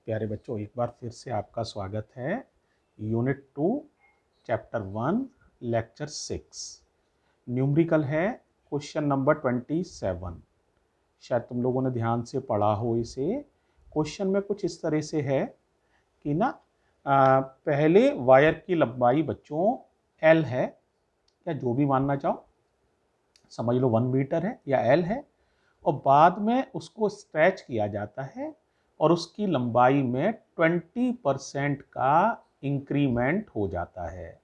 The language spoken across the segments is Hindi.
प्यारे बच्चों, एक बार फिर से आपका स्वागत है। यूनिट 2 चैप्टर 1 लेक्चर 6 न्यूमेरिकल है। Question number 27। शायद तुम लोगों ने ध्यान से पढ़ा हो इसे। क्वेश्चन में कुछ इस तरह से है कि पहले वायर की लंबाई बच्चों एल है, या जो भी मानना चाहो, समझ लो 1 मीटर है या एल है, और बाद में उसको स्ट्रेच किया जाता है और उसकी लंबाई में 20% का इंक्रीमेंट हो जाता है।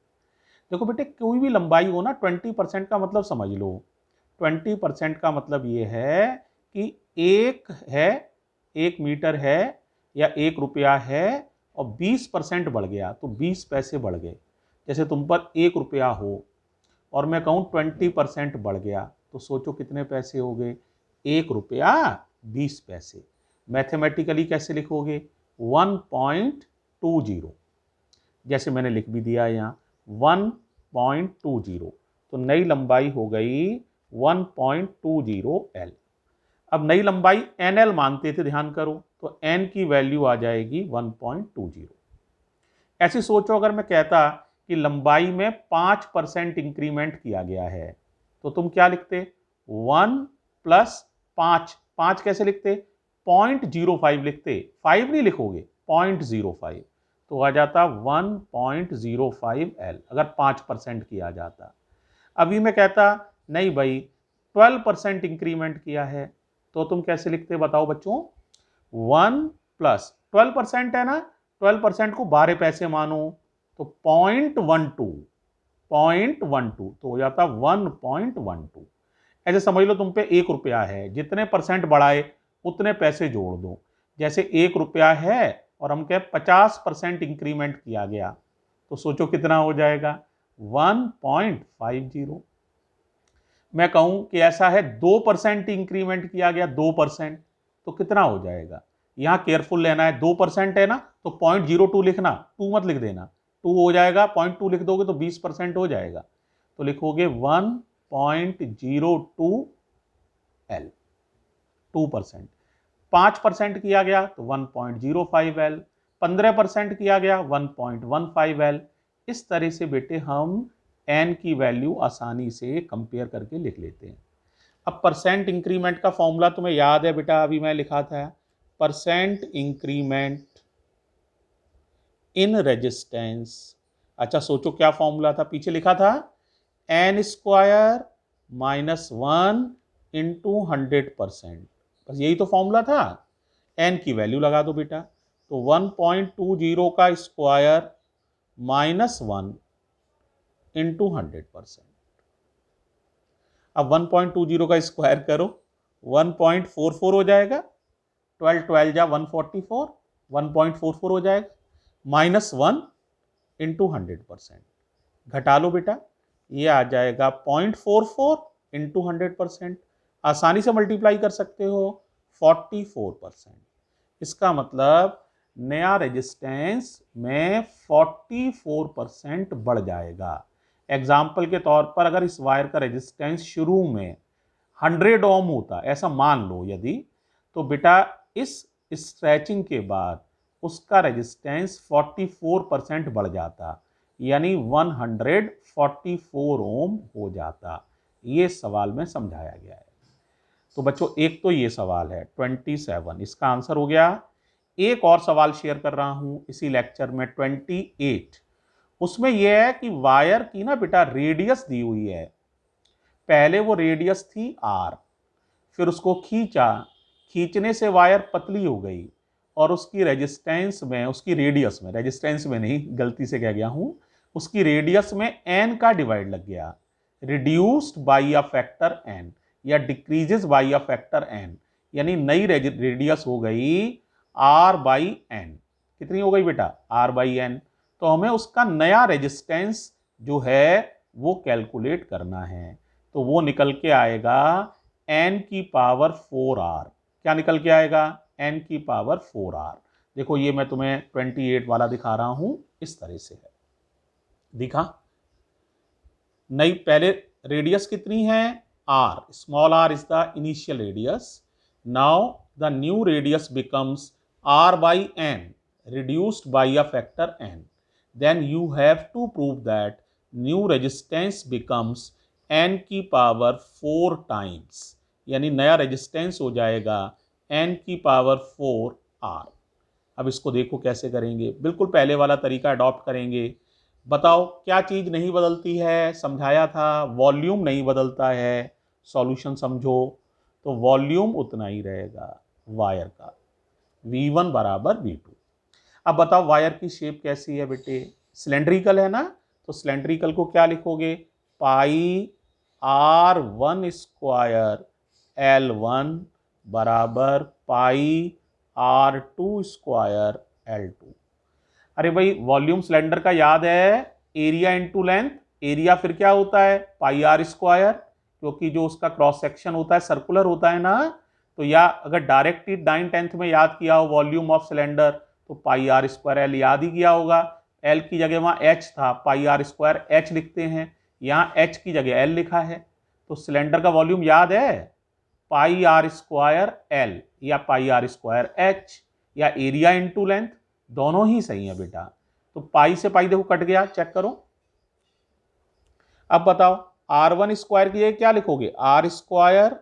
देखो बेटे, कोई भी लंबाई हो ना, 20% का मतलब समझ लो। 20% का मतलब ये है कि एक है, 1 मीटर है या 1 रुपया है, और 20% बढ़ गया तो 20 पैसे बढ़ गए। जैसे तुम पर 1 रुपया हो और मैं कहूँ 20% बढ़ गया, तो सोचो कितने पैसे हो गए। 1 रुपया 20 पैसे। मैथमेटिकली कैसे लिखोगे? 1.20। जैसे मैंने लिख भी दिया यहाँ 1.20, तो नई लंबाई हो गई 1.20 एल। अब नई लंबाई NL मानते थे, ध्यान करो, तो N की वैल्यू आ जाएगी 1.20। ऐसी सोचो, अगर मैं कहता कि लंबाई में 5% इंक्रीमेंट किया गया है, तो तुम क्या लिखते? 1 प्लस 5। 5 कैसे लिखते? 0.05 लिखते, 5 नहीं लिखोगे, 0.05, तो आ जाता 1.05 एल अगर 5% किया जाता। अभी मैं कहता नहीं भाई, 12% इंक्रीमेंट किया है, तो तुम कैसे लिखते बताओ बच्चों? 1 प्लस 12% है ना, 12% को 12 पैसे मानो, तो 0.12 तो हो जाता 1.12। ऐसे समझ लो तुम पे 1 रुपया है, जितने परसेंट बढ़ाए उतने पैसे जोड़ दो। जैसे 1 रुपया है और हम कहे 50% इंक्रीमेंट किया गया, तो सोचो कितना हो जाएगा? 1.50। मैं कहूं कि ऐसा है 2% इंक्रीमेंट किया गया, 2%, तो कितना हो जाएगा? यहां केयरफुल लेना है, 2% है ना, तो 0.02 लिखना, 2 मत लिख देना, 2 हो जाएगा, 0.2 लिख दोगे तो 20% हो जाएगा, तो लिखोगे 1.02 एल, 2%। 5% किया गया तो 1.05 एल, 15% किया गया 1.15 एल। इस तरह से बेटे हम एन की वैल्यू आसानी से कंपेयर करके लिख लेते हैं। अब परसेंट इंक्रीमेंट का फॉर्मूला तुम्हें याद है बेटा, अभी मैं लिखा था, परसेंट इंक्रीमेंट इन रेजिस्टेंस। अच्छा सोचो क्या फॉर्मूला था, पीछे लिखा था एन स्क्वायर माइनस 1 इंटू 100%। बस यही तो फॉर्मूला था। एन की वैल्यू लगा दो बेटा, तो 1.20 का स्क्वायर माइनस 1 इंटू 100%। अब 1.20 का स्क्वायर करो, 1.44 हो जाएगा, 12 12 जा 144, 1.44 हो जाएगा, माइनस 1 इंटू 100%। घटा लो बेटा, ये आ जाएगा 0.44 इंटू 100%। आसानी से मल्टीप्लाई कर सकते हो, 44%। इसका मतलब नया रेजिस्टेंस में 44% बढ़ जाएगा। एग्जाम्पल के तौर पर अगर इस वायर का रेजिस्टेंस शुरू में 100 ओम होता, ऐसा मान लो यदि, तो बेटा इस स्ट्रेचिंग के बाद उसका रेजिस्टेंस 44% बढ़ जाता, यानी 144 ओम हो जाता। ये सवाल में समझाया गया है। तो बच्चों एक तो ये सवाल है 27, इसका आंसर हो गया। एक और सवाल शेयर कर रहा हूं इसी लेक्चर में, 28। उसमें यह है कि वायर की ना बेटा रेडियस दी हुई है। पहले वो रेडियस थी आर, फिर उसको खींचा, खींचने से वायर पतली हो गई और उसकी रेजिस्टेंस में, उसकी रेडियस में, रेजिस्टेंस में नहीं, गलती से कह गया हूं, उसकी रेडियस में एन का डिवाइड लग गया, reduced by a factor n या decreases by a factor n, यानी नई रेडियस हो गई आर बाई एन। कितनी हो गई बेटा? R by n. तो हमें उसका नया रेजिस्टेंस जो है वो कैलकुलेट करना है, तो वो निकल के आएगा n की पावर 4r। क्या निकल के आएगा? n की पावर 4r। देखो ये मैं तुम्हें 28 वाला दिखा रहा हूं, इस तरह से है, दिखा? नई पहले रेडियस कितनी है? r, small r is the initial radius. Now the new radius becomes r by n reduced by a factor n, then you have to prove that new resistance becomes n की पावर 4 टाइम्स, यानी नया रेजिस्टेंस हो जाएगा n की पावर 4 r। अब इसको देखो कैसे करेंगे, बिल्कुल पहले वाला तरीका अडॉप्ट करेंगे। बताओ क्या चीज नहीं बदलती है, समझाया था, वॉल्यूम नहीं बदलता है। सॉल्यूशन समझो, तो वॉल्यूम उतना ही रहेगा वायर का, V1 बराबर V2। अब बताओ वायर की शेप कैसी है बेटे, सिलेंड्रिकल है ना, तो सिलेंड्रिकल को क्या लिखोगे, पाई R1 स्क्वायर L1 बराबर पाई R2 स्क्वायर L2। अरे भाई वॉल्यूम सिलेंडर का याद है, एरिया इंटू लेंथ, एरिया फिर क्या होता है पाई आर स्क्वायर, क्योंकि जो उसका क्रॉस सेक्शन होता है सर्कुलर होता है ना। तो या अगर डायरेक्ट 9/10 में याद किया हो वॉल्यूम ऑफ सिलेंडर, तो पाई आर स्क्वायर एल याद ही किया होगा। एल की जगह वहां एच था, पाई आर स्क्वायर एच लिखते हैं, यहाँ एच की जगह एल लिखा है। तो सिलेंडर का वॉल्यूम याद है पाई आर स्क्वायर एल या पाई आर स्क्वायर एच, या एरिया इंटू लेंथ, दोनों ही सही है बेटा। तो पाई से पाई देखो कट गया, चेक करो। अब बताओ R1 स्क्वायर की जगह क्या लिखोगे, R square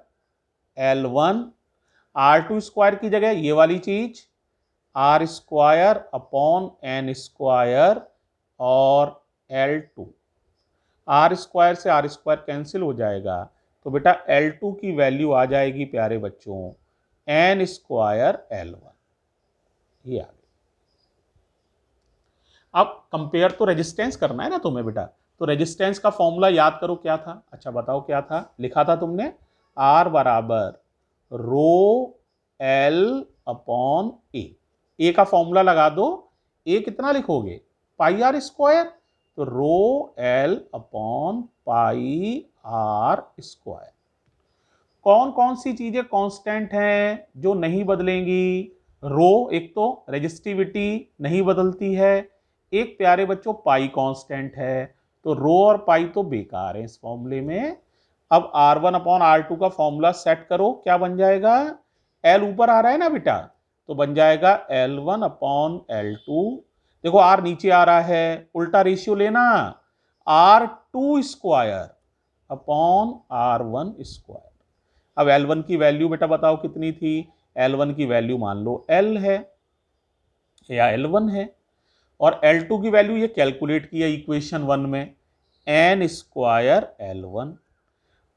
L1, R2 square की जगह ये वाली चीज R square upon N square और L2। R स्क्वायर से R स्क्वायर कैंसिल हो जाएगा, तो बेटा L2 की वैल्यू आ जाएगी प्यारे बच्चों N स्क्वायर L1। ये आ गया। अब कंपेयर तो रेजिस्टेंस करना है ना तुम्हें बेटा, तो रेजिस्टेंस का फॉर्मूला याद करो क्या था। अच्छा बताओ क्या था, लिखा था तुमने R बराबर रो एल अपॉन ए का फॉर्मूला लगा दो। ए कितना लिखोगे पाई आर स्क्वायर, तो rho l upon pi r square. कौन कौन सी चीजें कांस्टेंट हैं जो नहीं बदलेंगी, रो एक तो रेजिस्टिविटी नहीं बदलती है, एक प्यारे बच्चों पाई कांस्टेंट है, तो रो और पाई तो बेकार है इस फॉर्मूले में। अब R1 अपॉन R2 का फॉर्मूला सेट करो, क्या बन जाएगा, L ऊपर आ रहा है ना बेटा, तो बन जाएगा L1 अपॉन L2। देखो R नीचे आ रहा है, उल्टा रेशियो लेना, R2 square upon R1 square. अब L1 की वैल्यू बेटा बताओ कितनी थी, L1 की वैल्यू मान लो L है या L1 है, और L2 की वैल्यू ये कैलकुलेट की है इक्वेशन 1 में, N square L1।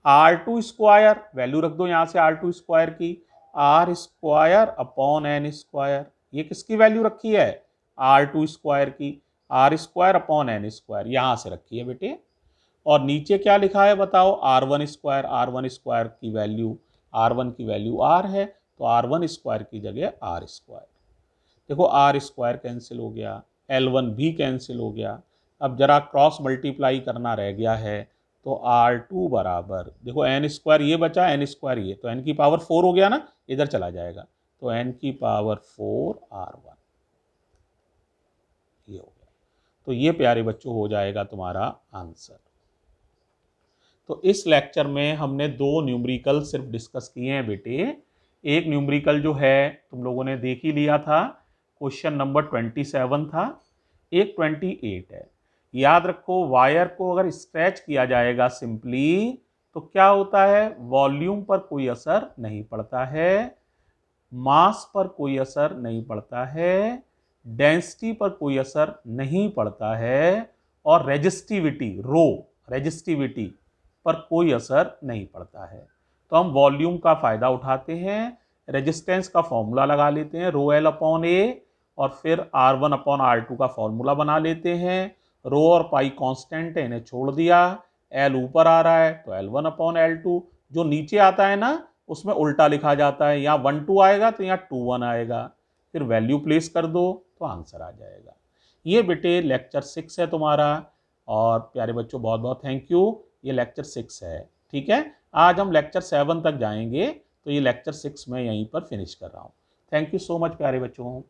R2 square value रख दो यहां से R2 स्क्वायर की, R square upon N square. ये किसकी वैल्यू रखी है, R2 स्क्वायर की, R square upon N square यहां से रखी है बेटे। और नीचे क्या लिखा है बताओ, R1 स्क्वायर, R1 स्क्वायर की वैल्यू, R1 की वैल्यू R है, तो R1 स्क्वायर की जगह R स्क्वायर। देखो R स्क्वायर कैंसिल हो गया, L1 भी कैंसिल हो गया। अब जरा क्रॉस मल्टीप्लाई करना रह गया है, तो R2 बराबर देखो N स्क्वायर ये बचा, N स्क्वायर ये, तो N की पावर 4 हो गया ना, इधर चला जाएगा, तो N की पावर 4 R1 ये हो गया। तो ये प्यारे बच्चों हो जाएगा तुम्हारा आंसर। तो इस लेक्चर में हमने दो न्यूमेरिकल सिर्फ डिस्कस किए हैं बेटे। एक न्यूमेरिकल जो है तुम लोगों ने देख ही लिया था, क्वेश्चन नंबर 27 था, एक 28 है। याद रखो वायर को अगर स्ट्रेच किया जाएगा सिंपली, तो क्या होता है, वॉल्यूम पर कोई असर नहीं पड़ता है, मास पर कोई असर नहीं पड़ता है, डेंसिटी पर कोई असर नहीं पड़ता है, और रेजिस्टिविटी रो रेजिस्टिविटी पर कोई असर नहीं पड़ता है। तो हम वॉल्यूम का फायदा उठाते हैं, रेजिस्टेंस का फॉर्मूला लगा लेते हैं रो एल अपॉन ए, और फिर R1 अपॉन R2 का फॉर्मूला बना लेते हैं। रो और पाई कांस्टेंट है, इन्हें छोड़ दिया, एल ऊपर आ रहा है तो L1 अपॉन L2, जो नीचे आता है ना उसमें उल्टा लिखा जाता है, यहाँ 1 2 आएगा तो यहाँ 2 1 आएगा, फिर वैल्यू प्लेस कर दो तो आंसर आ जाएगा। ये बेटे लेक्चर 6 है तुम्हारा, और प्यारे बच्चों बहुत बहुत थैंक यू। ये लेक्चर 6 है, ठीक है। आज हम लेक्चर 7 तक जाएंगे, तो ये लेक्चर 6 मैं यहीं पर फिनिश कर रहा हूँ। थैंक यू सो मच प्यारे बच्चों।